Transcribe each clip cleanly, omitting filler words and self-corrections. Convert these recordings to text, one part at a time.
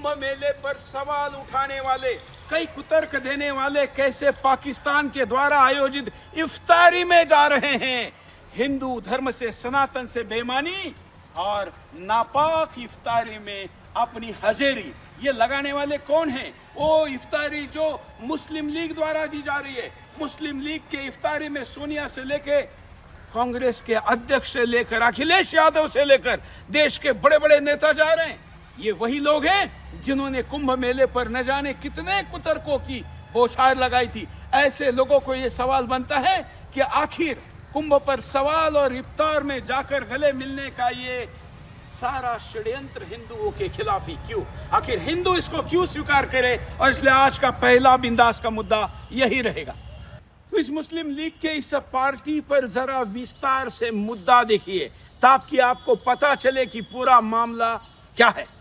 कुंभ मेले पर सवाल उठाने वाले, कई कुतर्क देने वाले कैसे पाकिस्तान के द्वारा आयोजित इफ्तारी में जा रहे हैं। हिंदू धर्म से, सनातन से बेईमानी और नापाक इफ्तारी में अपनी हाजिरी ये लगाने वाले कौन हैं? वो इफ्तारी जो मुस्लिम लीग द्वारा दी जा रही है। मुस्लिम लीग के इफ्तारी में सोनिया से लेके कांग्रेस के अध्यक्ष से लेकर अखिलेश यादव से लेकर देश के बड़े बड़े नेता जा रहे हैं। ये वही लोग हैं जिन्होंने कुंभ मेले पर न जाने कितने कुतर्कों की बौछार लगाई थी। ऐसे लोगों को ये सवाल बनता है कि आखिर कुंभ पर सवाल और इफ्तार में जाकर गले मिलने का ये सारा षड्यंत्र हिंदुओं के खिलाफ ही क्यों? आखिर हिंदू इसको क्यों स्वीकार करे? और इसलिए आज का पहला बिंदास का मुद्दा यही रहेगा। तो इस मुस्लिम लीग के इस पार्टी पर जरा विस्तार से मुद्दा देखिए ताकि आपको पता चले कि पूरा मामला क्या है।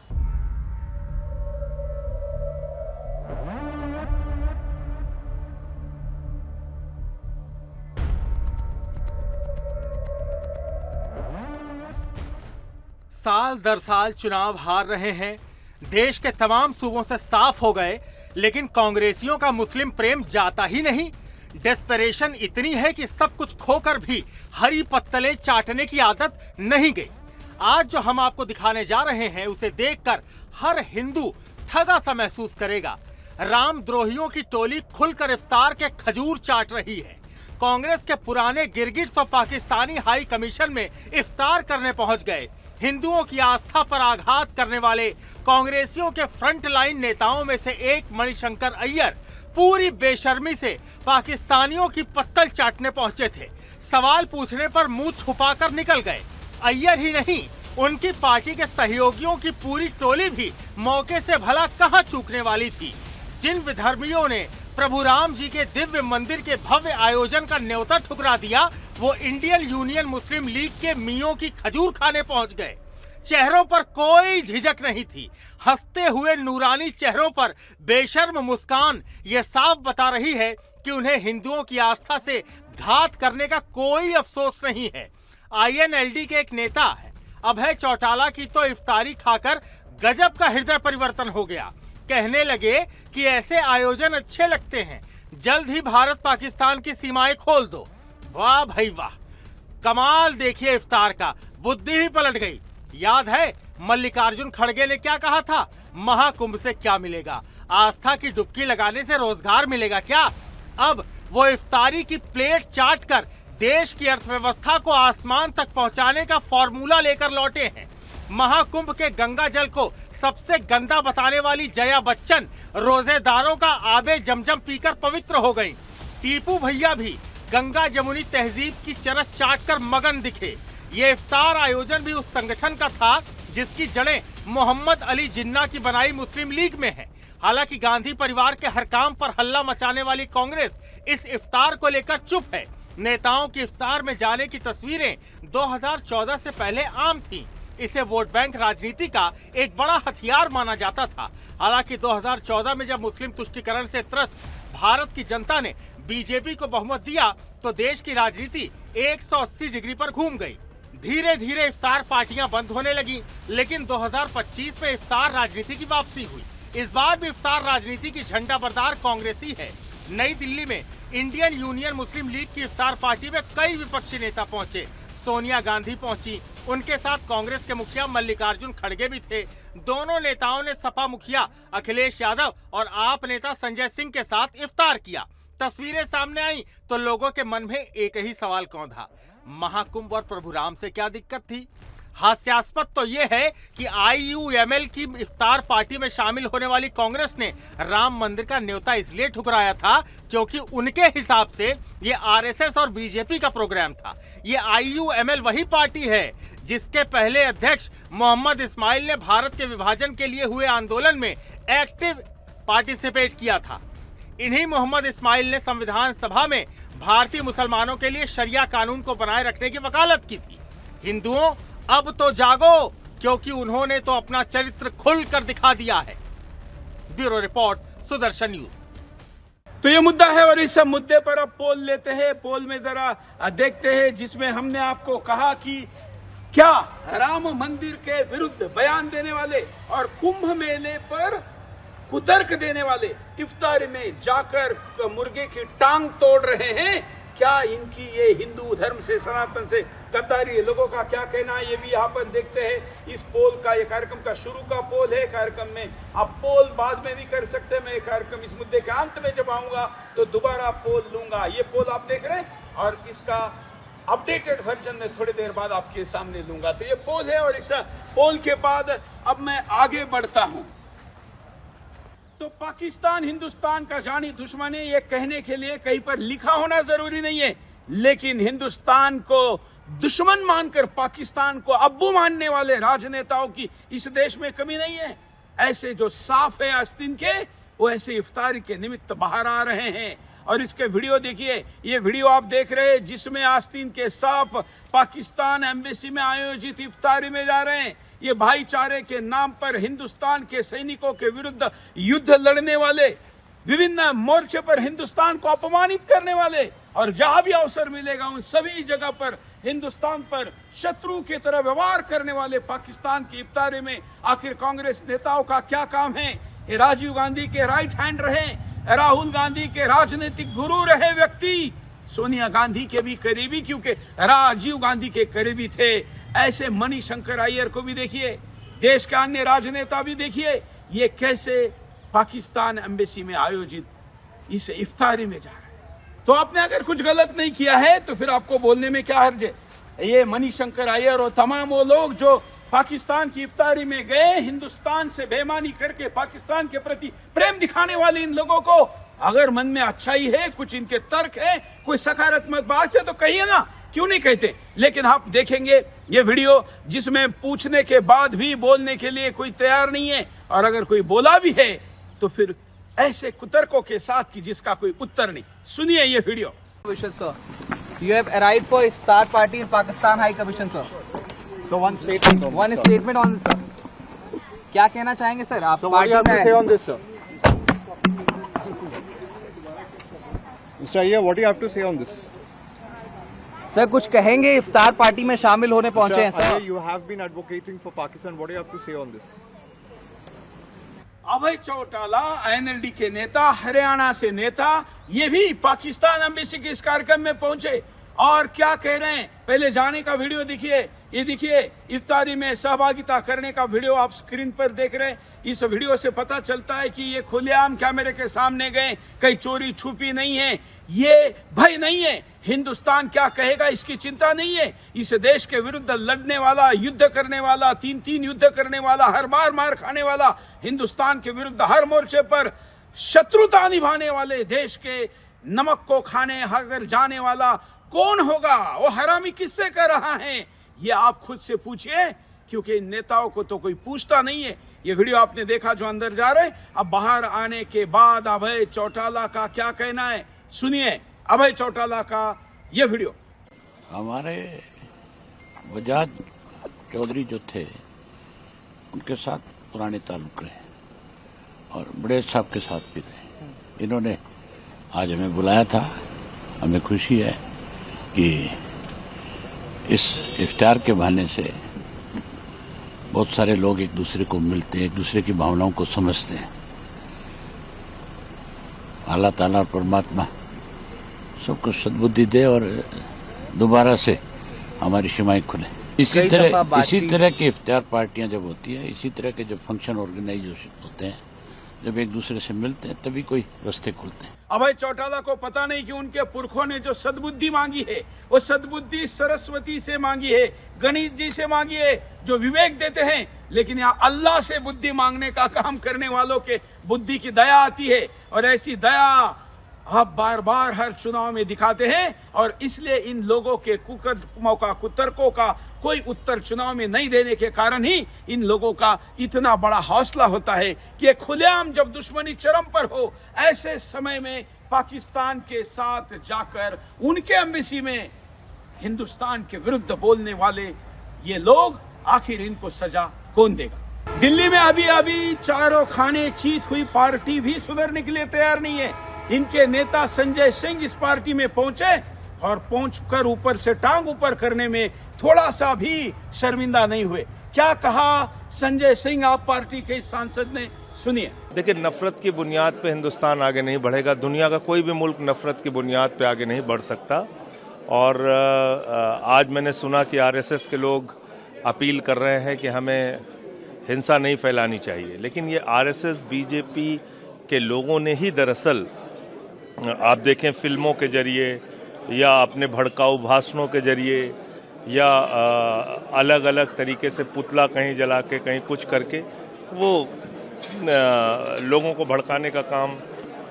साल दर साल चुनाव हार रहे हैं, देश के तमाम सूबों से साफ हो गए, लेकिन कांग्रेसियों का मुस्लिम प्रेम जाता ही नहीं। डेस्परेशन इतनी है कि सब कुछ खोकर भी हरी पत्तलें चाटने की आदत नहीं गई। आज जो हम आपको दिखाने जा रहे हैं उसे देखकर हर हिंदू ठगा सा महसूस करेगा। रामद्रोहियों की टोली खुलकर इफ्तार के खजूर चाट रही है। कांग्रेस के पुराने गिरगिट तो पाकिस्तानी हाई कमीशन में इफ्तार करने पहुंच गए। हिंदुओं की आस्था पर आघात करने वाले कांग्रेसियों के फ्रंट लाइन नेताओं में से एक मणिशंकर अय्यर पूरी बेशर्मी से पाकिस्तानियों की पत्तल चाटने पहुंचे थे। सवाल पूछने पर मुंह छुपाकर निकल गए। अय्यर ही नहीं, उनकी पार्टी के सहयोगियों की पूरी टोली भी मौके से भला कहां चूकने वाली थी। जिन विधर्मियों ने प्रभु राम जी के दिव्य मंदिर के भव्य आयोजन का न्योता ठुकरा दिया, वो इंडियन यूनियन मुस्लिम लीग के मियों की खजूर खाने पहुंच गए। चेहरों पर कोई झिझक नहीं थी। हंसते हुए नूरानी चेहरों पर बेशर्म मुस्कान ये साफ बता रही है कि उन्हें हिंदुओं की आस्था से घात करने का कोई अफसोस नहीं है। आईएनएलडी के एक नेता है अभय चौटाला की तो इफ्तारी खाकर गजब का हृदय परिवर्तन हो गया। कहने लगे कि ऐसे आयोजन अच्छे लगते हैं, जल्द ही भारत पाकिस्तान की सीमाएं खोल दो। वाह भाई वाह, कमाल देखिए इफ्तार का, बुद्धि ही पलट गई। याद है मल्लिकार्जुन खड़गे ने क्या कहा था? महाकुंभ से क्या मिलेगा? आस्था की डुबकी लगाने से रोजगार मिलेगा क्या? अब वो इफ्तारी की प्लेट चाट कर देश की अर्थव्यवस्था को आसमान तक पहुंचाने का फॉर्मूला लेकर लौटे हैं। महाकुंभ के गंगा जल को सबसे गंदा बताने वाली जया बच्चन रोजेदारों का आबे जमजम पीकर पवित्र हो गईं। टीपू भैया भी गंगा जमुनी तहजीब की चरस चाटकर मगन दिखे। ये इफ्तार आयोजन भी उस संगठन का था जिसकी जड़ें मोहम्मद अली जिन्ना की बनाई मुस्लिम लीग में है। हालांकि गांधी परिवार के हर काम पर हल्ला मचाने वाली कांग्रेस इस इफ्तार को लेकर चुप है। नेताओं की इफ्तार में जाने की तस्वीरें 2014 से पहले आम थीं। इसे वोट बैंक राजनीति का एक बड़ा हथियार माना जाता था। हालांकि 2014 में जब मुस्लिम तुष्टीकरण से त्रस्त भारत की जनता ने बीजेपी को बहुमत दिया तो देश की राजनीति 180 डिग्री पर घूम गई। धीरे धीरे इफ्तार पार्टियां बंद होने लगी, लेकिन 2025 में इफ्तार राजनीति की वापसी हुई। इस बार भी इफ्तार राजनीति की झंडाबरदार कांग्रेसी है। नई दिल्ली में इंडियन यूनियन मुस्लिम लीग की इफ्तार पार्टी में कई विपक्षी नेता पहुंचे। सोनिया गांधी पहुंची, उनके साथ कांग्रेस के मुखिया मल्लिकार्जुन खड़गे भी थे। दोनों नेताओं ने सपा मुखिया अखिलेश यादव और आप नेता संजय सिंह के साथ इफ्तार किया। तस्वीरें सामने आई तो लोगों के मन में एक ही सवाल कौंधा, महाकुंभ और प्रभु राम से क्या दिक्कत थी? हास्यास्पद तो ये है कि आईयूएमएल की इफ्तार पार्टी में शामिल होने वाली कांग्रेस ने राम मंदिर का न्योता इसलिए ठुकराया था क्योंकि उनके हिसाब से ये आरएसएस और बीजेपी का प्रोग्राम था। ये आईयूएमएल वही पार्टी है जिसके पहले अध्यक्ष मोहम्मद इस्माइल ने भारत के विभाजन के लिए हुए आंदोलन में एक्टिव पार्टिसिपेट किया था। इन्हीं मोहम्मद इस्माइल ने संविधान सभा में भारतीय मुसलमानों के लिए शरिया कानून को बनाए रखने की वकालत की थी। हिंदुओं अब तो जागो, क्योंकि उन्होंने तो अपना चरित्र खुलकर दिखा दिया है। Bureau report, Sudarshan news. तो ये मुद्दा है और इस मुद्दे पर अब पोल लेते हैं। पोल में जरा देखते हैं जिसमें हमने आपको कहा कि क्या राम मंदिर के विरुद्ध बयान देने वाले और कुंभ मेले पर कुतर्क देने वाले इफ्तारी में जाकर मुर्गे की टांग तोड़ रहे हैं? क्या इनकी ये हिंदू धर्म से, सनातन से गद्दारी लोगों का क्या कहना है, ये भी यहाँ पर देखते हैं। इस पोल का, ये कार्यक्रम का शुरू का पोल है। कार्यक्रम में आप पोल बाद में भी कर सकते हैं। मैं कार्यक्रम इस मुद्दे के अंत में जब आऊंगा तो दोबारा पोल लूंगा। ये पोल आप देख रहे हैं और इसका अपडेटेड वर्जन में थोड़ी देर बाद आपके सामने लूंगा। तो ये पोल है और इस पोल के बाद अब मैं आगे बढ़ता हूं। तो पाकिस्तान हिंदुस्तान का जानी दुश्मन है, ये कहने के लिए कहीं पर लिखा होना जरूरी नहीं है, लेकिन हिंदुस्तान को दुश्मन मानकर पाकिस्तान को अब्बू मानने वाले राजनेताओं की इस देश में कमी नहीं है। ऐसे जो साफ है आस्तीन के, वो ऐसे इफ्तारी के निमित्त बाहर आ रहे हैं। और इसके वीडियो देखिए, ये वीडियो आप देख रहे हैं जिसमें आस्तीन के साफ पाकिस्तान एम्बेसी में आयोजित इफ्तारी में जा रहे हैं। ये भाईचारे के नाम पर हिंदुस्तान के सैनिकों के विरुद्ध युद्ध लड़ने वाले, विभिन्न मोर्चे पर हिंदुस्तान को अपमानित करने वाले, और जहां भी अवसर मिलेगा उन सभी जगह पर हिंदुस्तान पर शत्रु की तरह व्यवहार करने वाले पाकिस्तान की इफ्तारी में आखिर कांग्रेस नेताओं का क्या काम है? ये राजीव गांधी के राइट हैंड रहे, राहुल गांधी के राजनीतिक गुरु रहे व्यक्ति, सोनिया गांधी के भी करीबी, क्योंकि राजीव गांधी के करीबी थे। ऐसे मणिशंकर अय्यर को भी देखिए, देश के अन्य राजनेता भी देखिए, ये कैसे पाकिस्तान एम्बेसी में आयोजित इस इफ्तारी में जा रहे हैं। तो आपने अगर कुछ गलत नहीं किया है तो फिर आपको बोलने में क्या हर्ज है? ये मणिशंकर अय्यर और तमाम वो लोग जो पाकिस्तान की इफ्तारी में गए, हिंदुस्तान से बेईमानी करके पाकिस्तान के प्रति प्रेम दिखाने वाले इन लोगों को अगर मन में अच्छाई है, कुछ इनके तर्क है, कोई सकारात्मक बात है तो कहिए ना, क्यों नहीं कहते? लेकिन आप देखेंगे ये वीडियो जिसमें पूछने के बाद भी बोलने के लिए कोई तैयार नहीं है, और अगर कोई बोला भी है तो फिर ऐसे कुतर्कों के साथ कि जिसका कोई उत्तर नहीं। सुनिए ये video. Sir, you have arrived for iftar party in Pakistan High Commission, sir. So one statement. One statement on this, sir. क्या कहना चाहेंगे सर आप? So what do you have to say on this, sir? Mr. Ayyar, what do you have to say on this? Sir कुछ कहेंगे? इफ्तार party में शामिल होने पहुंचे हैं Mr. Sir. Ayyar, you have been advocating for Pakistan. What do you have to say on this? Abhay Chautala NLD के नेता, हरियाणा से नेता, ये भी पाकिस्तान एम्बेसी के इस कार्यक्रम में पहुंचे और क्या कह रहे हैं? पहले जाने का वीडियो देखिए। ये देखिए, इफ्तारी में सहभागिता करने का वीडियो आप स्क्रीन पर देख रहे हैं। इस वीडियो से पता चलता है कि ये खुलेआम कैमरे के सामने गए, कहीं चोरी छुपी नहीं है, ये भय नहीं है। हिंदुस्तान क्या कहेगा इसकी चिंता नहीं है। इस देश के विरुद्ध लड़ने वाला, युद्ध करने वाला, तीन युद्ध करने वाला, हर बार मार खाने वाला, हिंदुस्तान के विरुद्ध हर मोर्चे पर शत्रुता निभाने वाले, देश के नमक को खाने अगर जाने वाला कौन होगा? वो हरामी किससे कर रहा है? ये आप खुद से पूछिए, क्योंकि इन नेताओं को तो कोई पूछता नहीं है। ये वीडियो आपने देखा जो अंदर जा रहे, अब बाहर आने के बाद अभय चौटाला का क्या कहना है सुनिए। अभय चौटाला का ये वीडियो। हमारे बजाज चौधरी जो थे उनके साथ पुराने ताल्लुक रहे और बड़े साहब के साथ भी रहे। इन्होंने आज हमें बुलाया था। हमें खुशी है कि इस इफ्तार के बहाने से बहुत सारे लोग एक दूसरे को मिलते हैं, एक दूसरे की भावनाओं को समझते हैं। अल्लाह ताला और परमात्मा सबको सद्बुद्धि दे और दोबारा से हमारी सीमाएं खुले। इसी तरह की इफ्तार पार्टियां जब होती है, इसी तरह के जब फंक्शन ऑर्गेनाइज होते हैं, जब एक दूसरे से मिलते हैं, तभी कोई रास्ते खुलते हैं। अभय चौटाला को पता नहीं कि उनके पुरखों ने जो सद्बुद्धि मांगी है, वो सद्बुद्धि सरस्वती से मांगी है, गणेश जी से मांगी है, जो विवेक देते हैं। लेकिन यहाँ अल्लाह से बुद्धि मांगने का काम करने वालों के बुद्धि की दया आती है, और ऐसी दया आप बार बार हर चुनाव में दिखाते हैं। और इसलिए इन लोगों के कुकर्मों का, कुतर्कों का कोई उत्तर चुनाव में नहीं देने के कारण ही इन लोगों का इतना बड़ा हौसला होता है कि खुलेआम जब दुश्मनी चरम पर हो, ऐसे समय में पाकिस्तान के साथ जाकर उनके एम्बेसी में हिंदुस्तान के विरुद्ध बोलने वाले ये लोग, आखिर इनको सजा कौन देगा? दिल्ली में अभी चारों खाने चीत हुई पार्टी भी सुधरने के लिए तैयार नहीं है। इनके नेता संजय सिंह इस पार्टी में पहुंचे और पहुंचकर ऊपर से टांग ऊपर करने में थोड़ा सा भी शर्मिंदा नहीं हुए। क्या कहा संजय सिंह आप पार्टी के इस सांसद ने, सुनिए। देखिए, नफरत की बुनियाद पे हिंदुस्तान आगे नहीं बढ़ेगा। दुनिया का कोई भी मुल्क नफरत की बुनियाद पे आगे नहीं बढ़ सकता। और आज मैंने सुना कि आरएसएस के लोग अपील कर रहे हैं कि हमें हिंसा नहीं फैलानी चाहिए, लेकिन ये आरएसएस बीजेपी के लोगों ने ही दरअसल, आप देखें, फिल्मों के जरिए या अपने भड़काऊ भाषणों के जरिए या अलग अलग तरीके से पुतला कहीं जला के कहीं कुछ करके वो लोगों को भड़काने का काम,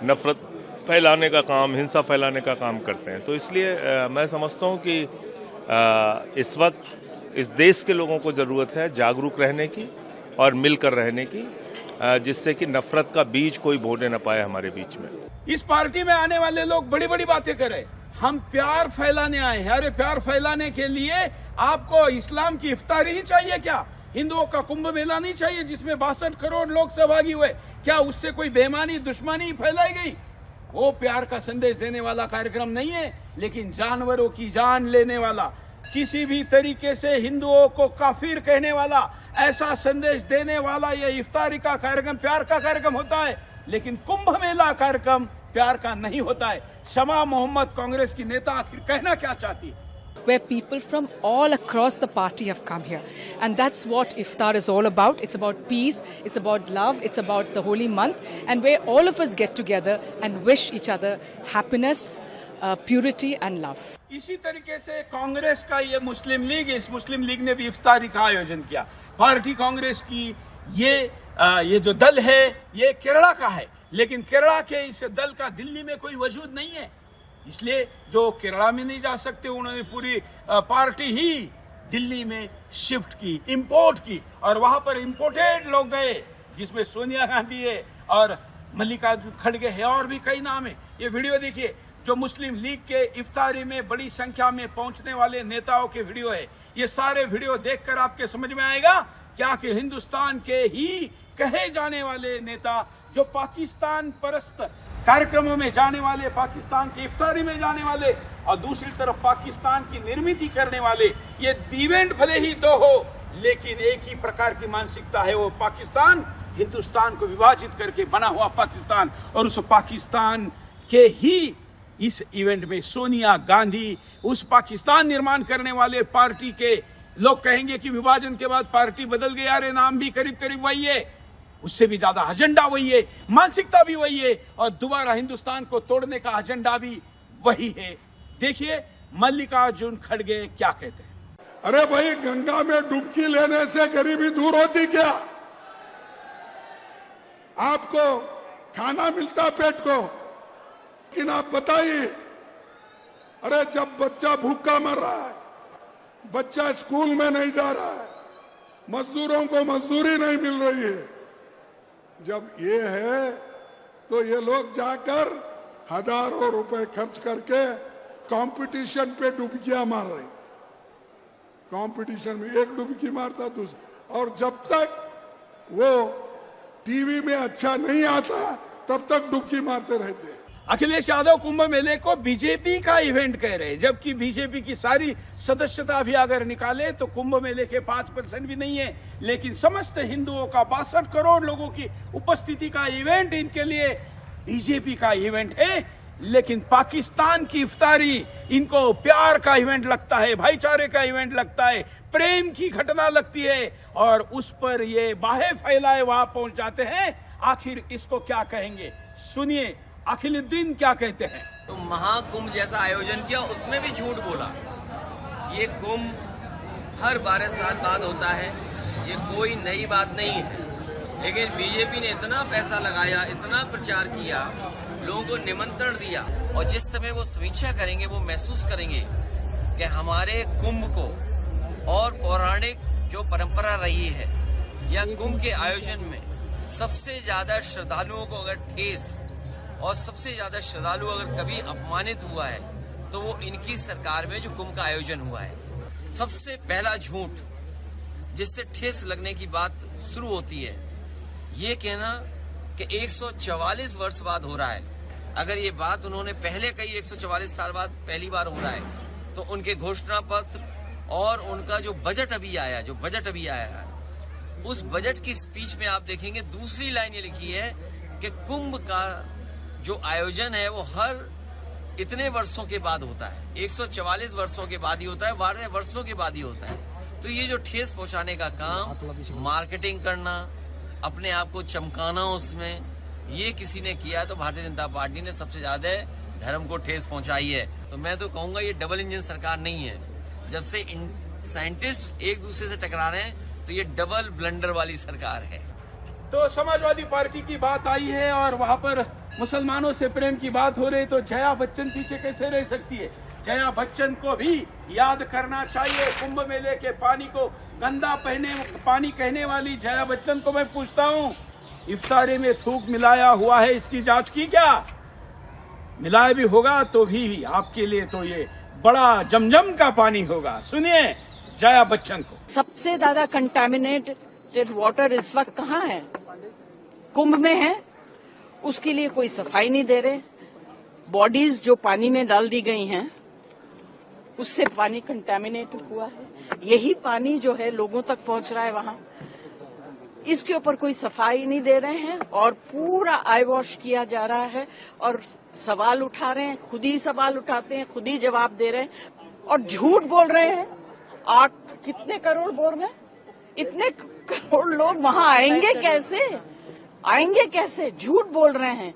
नफरत फैलाने का काम, हिंसा फैलाने का काम करते हैं। तो इसलिए मैं समझता हूं कि इस वक्त इस देश के लोगों को ज़रूरत है जागरूक रहने की और मिलकर रहने की, जिससे कि नफरत का बीज कोई बोने न पाए हमारे बीच में। इस पार्टी में आने वाले लोग बड़ी बड़ी बातें कर रहे हैं, हम प्यार फैलाने आए हैं। अरे प्यार फैलाने के लिए आपको इस्लाम की इफ्तारी ही चाहिए क्या? हिंदुओं का कुंभ मेला नहीं चाहिए जिसमें 62 करोड़ लोग सहभागी हुए? क्या उससे कोई बेईमानी, दुश्मनी फैलाई गई? वो प्यार का संदेश देने वाला कार्यक्रम नहीं है, लेकिन जानवरों की जान लेने वाला, किसी भी तरीके से हिंदुओं को काफिर कहने वाला, ऐसा संदेश देने वाला यह इफ्तारी का कार्यक्रम प्यार का कार्यक्रम होता है। लेकिन कुंभ मेला कार्यक्रम प्यार का नहीं होता है। शमा मोहम्मद कांग्रेस की नेता आखिर कहना क्या चाहती है? Where people from all across the party have come here. And that's what Iftar is all about. It's about peace, it's about love, it's about the holy month, and where all of us get together and wish each other happiness, purity and love. इसी तरीके से कांग्रेस का ये मुस्लिम league, इस मुस्लिम league ने भी इफ्तारी का आयोजन किया। पार्टी कांग्रेस की ये जो दल है ये केरला का है, लेकिन केरला के इस दल का दिल्ली में कोई वजूद नहीं है। इसलिए जो केरला में नहीं जा सकते उन्होंने पूरी पार्टी ही दिल्ली में शिफ्ट की, इंपोर्ट की, और वहां पर इंपोर्टेड लोग गए जिसमें सोनिया गांधी है और मल्लिकार्जुन खड़गे है और भी कई नाम है। ये वीडियो देखिए जो मुस्लिम लीग के इफ्तारी में बड़ी संख्या में पहुंचने वाले नेताओं के वीडियो है। ये सारे वीडियो देखकर आपके समझ में आएगा क्या कि हिंदुस्तान के ही कहे जाने वाले नेता जो पाकिस्तान परस्त कार्यक्रमों में जाने वाले, पाकिस्तान की इफ्तारी में जाने वाले और दूसरी तरफ पाकिस्तान की निर्मित करने वाले, ये इवेंट भले ही दो हो लेकिन एक ही प्रकार की मानसिकता है। वो पाकिस्तान, हिंदुस्तान को विभाजित करके बना हुआ पाकिस्तान, और उस पाकिस्तान के ही इस इवेंट में सोनिया गांधी, उस पाकिस्तान निर्माण करने वाले पार्टी के लोग कहेंगे कि विभाजन के बाद पार्टी बदल गई। अरे नाम भी करीब करीब वही है, उससे भी ज्यादा एजेंडा वही है, मानसिकता भी वही है, और दोबारा हिंदुस्तान को तोड़ने का एजेंडा भी वही है। देखिए मल्लिकार्जुन खड़गे क्या कहते हैं। अरे भाई, गंगा में डुबकी लेने से गरीबी दूर होती क्या? आपको खाना मिलता पेट को, लेकिन आप बताइए, अरे जब बच्चा भूखा मर रहा है, बच्चा स्कूल में नहीं जा रहा है, मजदूरों को मजदूरी नहीं मिल रही है, जब ये है तो ये लोग जाकर हजारों रुपए खर्च करके कंपटीशन पे डुबकियां मार रहे। कंपटीशन में एक डुबकी मारता दूसरा, और जब तक वो टीवी में अच्छा नहीं आता तब तक डुबकी मारते रहते हैं। अखिलेश यादव कुंभ मेले को बीजेपी का इवेंट कह रहे हैं, जबकि बीजेपी की सारी सदस्यता भी अगर निकाले तो कुंभ मेले के 5% भी नहीं है। लेकिन समस्त हिंदुओं का 62 करोड़ लोगों की उपस्थिति का इवेंट इनके लिए बीजेपी का इवेंट है। लेकिन पाकिस्तान की इफ्तारी इनको प्यार का इवेंट लगता है, भाईचारे का इवेंट लगता है, प्रेम की घटना लगती है, और उस पर ये बाहें फैलाए वहां पहुंच जाते हैं। आखिर इसको क्या कहेंगे, सुनिए अखिलुद्दीन क्या कहते हैं। तो महाकुंभ जैसा आयोजन किया, उसमें भी झूठ बोला। ये कुंभ हर 12 साल बाद होता है, ये कोई नई बात नहीं है। लेकिन बीजेपी ने इतना पैसा लगाया, इतना प्रचार किया, लोगों को निमंत्रण दिया, और जिस समय वो समीक्षा करेंगे वो महसूस करेंगे कि हमारे कुंभ को और पौराणिक जो परंपरा रही है या कुंभ के आयोजन में सबसे ज्यादा श्रद्धालुओं को अगर ठेस और सबसे ज्यादा श्रद्धालु अगर कभी अपमानित हुआ है तो वो इनकी सरकार में जो कुंभ का आयोजन हुआ है। सबसे पहला झूठ जिससे ठेस लगने की बात शुरू होती है, ये कहना कि 144 वर्ष बाद हो रहा है। अगर ये बात उन्होंने पहले कही 144 साल बाद पहली बार हो रहा है, तो उनके घोषणा पत्र और उनका जो बजट अभी आया है, उस बजट की स्पीच में आप देखेंगे दूसरी लाइन ये लिखी है कि कुंभ का जो आयोजन है वो हर इतने वर्षों के बाद होता है, 144 वर्षों के बाद ही होता है, 12 वर्षों के बाद ही होता है। तो ये जो ठेस पहुंचाने का काम, मार्केटिंग करना, अपने आप को चमकाना, उसमें ये किसी ने किया है तो भारतीय जनता पार्टी ने सबसे ज्यादा धर्म को ठेस पहुंचाई है। तो मैं तो कहूंगा ये डबल इंजन सरकार नहीं है। जब से साइंटिस्ट एक दूसरे से टकरा रहे हैं तो ये डबल ब्लंडर वाली सरकार है। तो समाजवादी पार्टी की बात आई है और वहां पर मुसलमानों से प्रेम की बात हो रही, तो जया बच्चन पीछे कैसे रह सकती है? जया बच्चन को भी याद करना चाहिए। कुंभ मेले के पानी को गंदा पानी कहने वाली जया बच्चन को मैं पूछता हूँ, इफ्तारी में थूक मिलाया हुआ है, इसकी जांच की क्या? मिलाया भी होगा तो भी आपके लिए तो ये बड़ा जमजम का पानी होगा। सुनिए जया बच्चन को। सबसे ज्यादा कंटामिनेटेड वाटर इस वक्त कहाँ है? कुंभ में है। उसके लिए कोई सफाई नहीं दे रहे। बॉडीज जो पानी में डाल दी गई हैं उससे पानी कंटामिनेट हुआ है। यही पानी जो है लोगों तक पहुंच रहा है वहां। इसके ऊपर कोई सफाई नहीं दे रहे हैं और पूरा आई वॉश किया जा रहा है और सवाल उठा रहे हैं, खुद ही सवाल उठाते हैं, खुद ही जवाब दे रहे हैं और झूठ बोल रहे हैं। 8 कितने करोड़ बोल रहे हैं? इतने करोड़ लोग वहां आएंगे कैसे? झूठ बोल रहे हैं।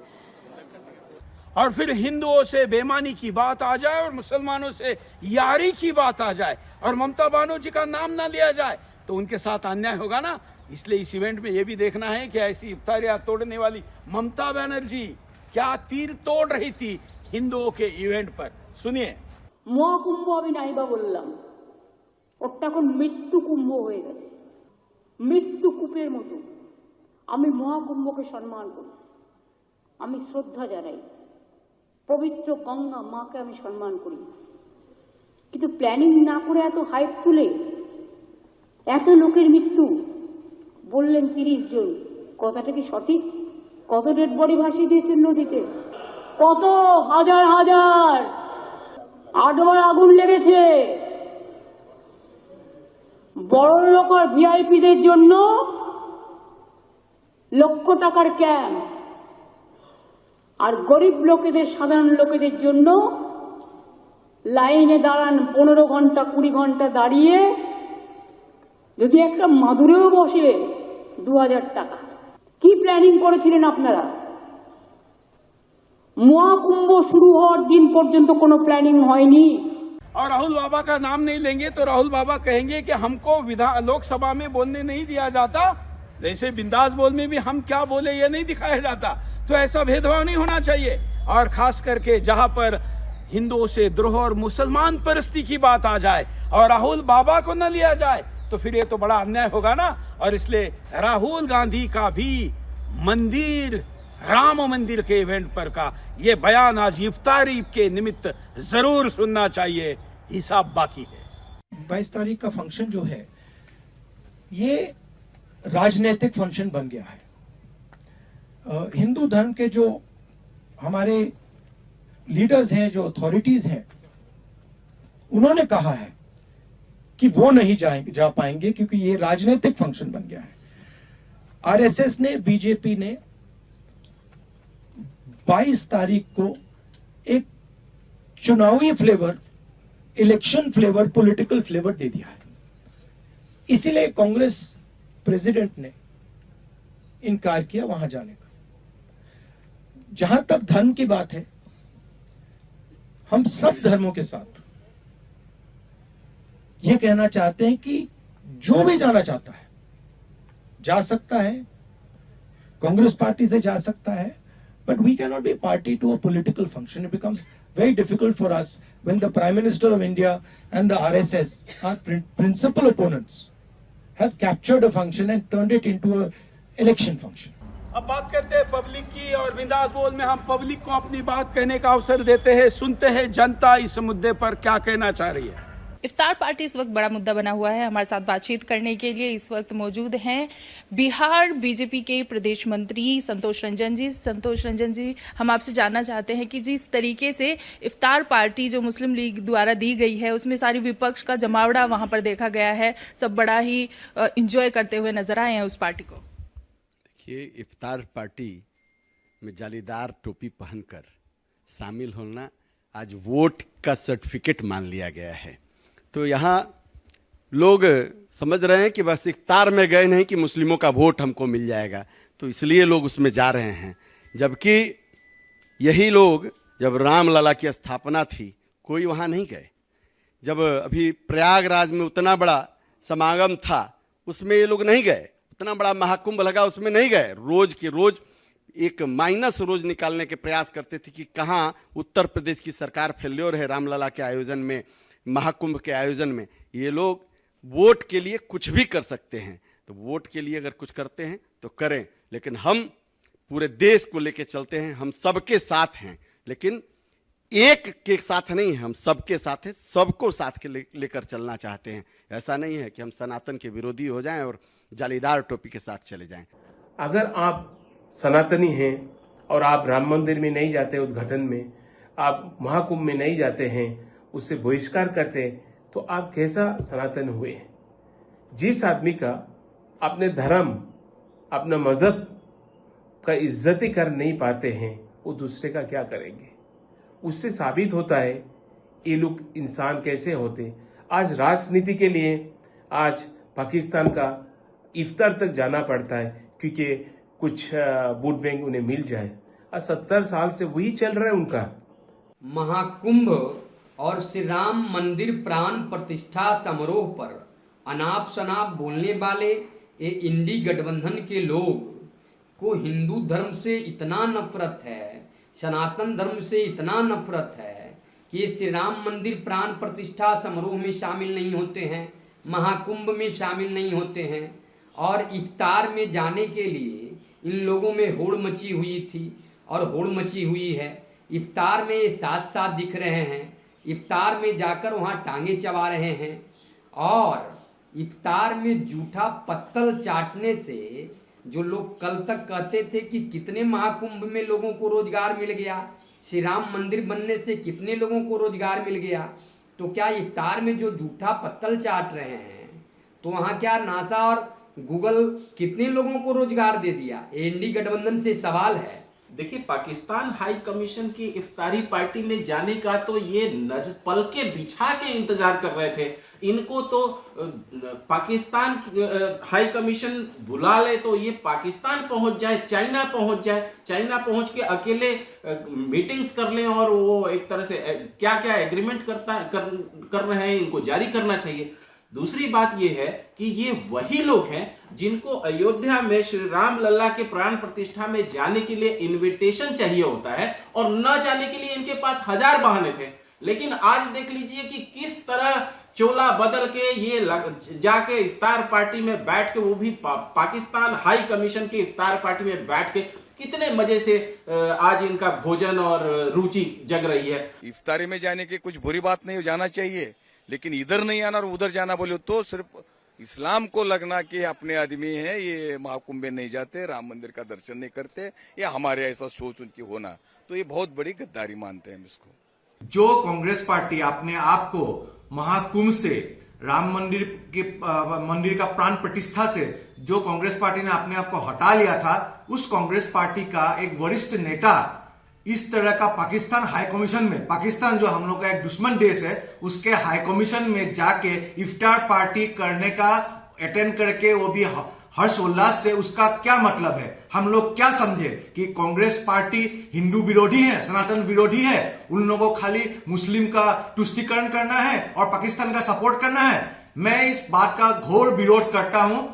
और फिर हिंदुओं से बेईमानी की बात आ जाए और मुसलमानों से यारी की बात आ जाए और ममता बनर्जी का नाम ना लिया जाए तो उनके साथ अन्याय होगा ना। इसलिए इस इवेंट में यह भी देखना है कि ऐसी इफ्तारियां तोड़ने वाली ममता बनर्जी क्या तीर तोड़ रही थी हिंदुओं के इवेंट पर। सुनिए। মহাকুম্ভ আমি নাইবা বললাম, ওটা এখন মৃত্যু কুম্ভ হয়ে গেছে, মৃত্যু কূপের মতো। আমি মহাকুম্ভকে সম্মান করি, আমি শ্রদ্ধা জানাই, পবিত্র গঙ্গা মাকে আমি সম্মান করি, কিন্তু প্ল্যানিং না করে এত হাইপ তুলে এত লোকের মৃত্যু বললেন 30 জন, কথাটা কি সঠিক? কত ডেড বডি ভাসিয়ে দিয়েছেন নদীতে? কত হাজার হাজার 8 বার আগুন লেগেছে। বড় লোক আর ভিআইপিদের জন্য লক্ষ টাকার ক্যাম্প আর গরিব লোকেদের, সাধারণ লোকেদের জন্য লাইনে দাঁড়ান 15 ঘন্টা 20 ঘন্টা দাঁড়িয়ে, যদি একটা মাদুরেও বসে 2000 টাকা। কি প্ল্যানিং করেছিলেন আপনারা? মহাকুম্ভ শুরু হওয়ার दिन পর্যন্ত কোনো প্ল্যানিং হয়নি। और राहुल बाबा का नाम नहीं लेंगे तो राहुल बाबा कहेंगे कि हमको लोकसभा में बोलने नहीं दिया जाता, जैसे बिंदास बोल में भी हम क्या बोले ये नहीं दिखाया जाता। तो ऐसा भेदभाव नहीं होना चाहिए। और खास करके जहां पर हिंदुओं से द्रोह और मुसलमान परस्ती की बात आ जाए और राहुल बाबा को न लिया जाए तो फिर ये तो बड़ा अन्याय होगा ना। और इसलिए राहुल गांधी का भी मंदिर, राम मंदिर के इवेंट पर का ये बयान आज इफ्तारी के निमित्त जरूर सुनना चाहिए। हिसाब बाकी है। 22 तारीख का फंक्शन जो है ये राजनीतिक फंक्शन बन गया है। हिंदू धर्म के जो हमारे लीडर्स हैं, जो अथॉरिटीज हैं, उन्होंने कहा है कि वो नहीं जा पाएंगे क्योंकि ये राजनीतिक फंक्शन बन गया है। आरएसएस ने, बीजेपी ने 22 तारीख को एक चुनावी flavour, election flavour, political flavour दे दिया है। इसीलिए कांग्रेस प्रेसिडेंट ने इनकार किया वहां जाने का। जहां तक धर्म की बात है, हम सब धर्मों के साथ ये कहना चाहते हैं कि जो भी जाना चाहता है जा सकता है, कांग्रेस पार्टी से जा सकता है, but we cannot be party to a political function. It becomes very difficult for us when the Prime Minister of India and the RSS, our principal opponents, have captured a function and turned it into a election function. अब बात करते हैं public की और बिंदास बोल में हम पब्लिक को अपनी बात कहने का अवसर देते हैं। सुनते हैं जनता इस मुद्दे पर क्या कहना चाह रही है। इफ्तार पार्टी इस वक्त बड़ा मुद्दा बना हुआ है। हमारे साथ बातचीत करने के लिए इस वक्त मौजूद हैं बिहार बीजेपी के प्रदेश मंत्री संतोष रंजन जी। संतोष रंजन जी, हम आपसे जानना चाहते हैं कि जिस तरीके से इफ्तार पार्टी जो मुस्लिम लीग द्वारा दी गई है उसमें सारी विपक्ष का जमावड़ा वहां पर देखा गया है, सब बड़ा ही इंजॉय करते हुए नजर आए हैं उस पार्टी को। देखिए, इफ्तार पार्टी में जालीदार टोपी पहनकर शामिल होना आज वोट का सर्टिफिकेट मान लिया गया है। तो यहाँ लोग समझ रहे हैं कि बस इफ्तार में गए नहीं कि मुस्लिमों का वोट हमको मिल जाएगा, तो इसलिए लोग उसमें जा रहे हैं। जबकि यही लोग जब रामलला की स्थापना थी कोई वहाँ नहीं गए। जब अभी प्रयागराज में उतना बड़ा समागम था उसमें ये लोग नहीं गए, उतना बड़ा महाकुंभ लगा उसमें नहीं गए। रोज के रोज एक माइनस रोज निकालने के प्रयास करते थे कि कहाँ उत्तर प्रदेश की सरकार फेल्योर है रामलला के आयोजन में, महाकुंभ के आयोजन में। ये लोग वोट के लिए कुछ भी कर सकते हैं, तो वोट के लिए अगर कुछ करते हैं तो करें, लेकिन हम पूरे देश को लेकर चलते हैं, हम सबके साथ हैं। लेकिन एक के साथ नहीं है, हम सबके साथ हैं, सबको साथ के लेकर चलना चाहते हैं। ऐसा नहीं है कि हम सनातन के विरोधी हो जाएं और जालीदार टोपी के साथ चले जाएं। अगर आप सनातनी हैं और आप राम मंदिर में नहीं जाते उद्घाटन में, आप महाकुंभ में नहीं जाते हैं, उससे बहिष्कार करते हैं, तो आप कैसा सनातन हुए? जिस आदमी का अपने धर्म, अपना मजहब का इज्जत ही कर नहीं पाते हैं, वो दूसरे का क्या करेंगे? उससे साबित होता है ये लोग इंसान कैसे होते। आज राजनीति के लिए आज पाकिस्तान का इफ्तार तक जाना पड़ता है क्योंकि कुछ वोट बैंक उन्हें मिल जाए। 70 साल से वही चल रहा है उनका। महाकुंभ और श्री राम मंदिर प्राण प्रतिष्ठा समारोह पर अनाप शनाप बोलने वाले ये इंडी गठबंधन के लोग को हिंदू धर्म से इतना नफरत है, सनातन धर्म से इतना नफरत है कि ये श्री राम मंदिर प्राण प्रतिष्ठा समारोह में शामिल नहीं होते हैं, महाकुंभ में शामिल नहीं होते हैं, और इफ्तार में जाने के लिए इन लोगों में होड़ मची हुई थी और होड़ मची हुई है। इफ्तार में ये साथ साथ दिख रहे हैं, इफ्तार में जाकर वहाँ टांगे चबा रहे हैं, और इफ्तार में जूठा पत्तल चाटने से जो लोग कल तक कहते थे कि कितने महाकुंभ में लोगों को रोजगार मिल गया, श्री राम मंदिर बनने से कितने लोगों को रोजगार मिल गया, तो क्या इफ्तार में जो जूठा पत्तल चाट रहे हैं तो वहाँ क्या नासा और गूगल कितने लोगों को रोजगार दे दिया? एनडी गठबंधन से सवाल है। देखिए, पाकिस्तान हाई कमीशन की इफ्तारी पार्टी में जाने का तो ये पल के बिछा के इंतजार कर रहे थे। इनको तो पाकिस्तान हाई कमीशन बुला ले तो ये पाकिस्तान पहुंच जाए, चाइना पहुंच जाए, चाइना पहुंच के अकेले मीटिंग्स कर लें और वो एक तरह से क्या क्या एग्रीमेंट कर रहे हैं इनको जारी करना चाहिए। दूसरी बात यह है कि ये वही लोग हैं जिनको अयोध्या में श्री राम लल्ला के प्राण प्रतिष्ठा में जाने के लिए इनविटेशन चाहिए होता है और न जाने के लिए इनके पास 1000 बहाने थे। लेकिन आज देख लीजिए कि किस तरह चोला बदल के ये जाके इफ्तार पार्टी में बैठ के, वो भी पाकिस्तान हाई कमीशन की इफ्तार पार्टी में बैठ के कितने मजे से आज इनका भोजन और रुचि जग रही है। इफ्तारी में जाने की कुछ बुरी बात नहीं, जाना चाहिए, लेकिन इधर नहीं आना और उधर जाना बोले तो सिर्फ इस्लाम को लगना कि अपने आदमी है, ये महाकुंभ में नहीं जाते, राम मंदिर का दर्शन नहीं करते, या हमारे ऐसा सोच उनकी होना, तो ये बहुत बड़ी गद्दारी मानते हैं इसको। जो कांग्रेस पार्टी अपने आप को महाकुंभ से, राम मंदिर का प्राण प्रतिष्ठा से जो कांग्रेस पार्टी ने अपने आप को हटा लिया था, उस कांग्रेस पार्टी का एक वरिष्ठ नेता इस तरह का पाकिस्तान हाई कमीशन में, पाकिस्तान जो हम लोग का एक दुश्मन देश है, उसके हाई कमीशन में जाके इफ्तार पार्टी करने का अटेंड करके, वो भी हर्ष उल्लास से, उसका क्या मतलब है? हम लोग क्या समझे कि कांग्रेस पार्टी हिंदू विरोधी है, सनातन विरोधी है, उन लोगों को खाली मुस्लिम का तुष्टीकरण करना है और पाकिस्तान का सपोर्ट करना है? मैं इस बात का घोर विरोध करता हूं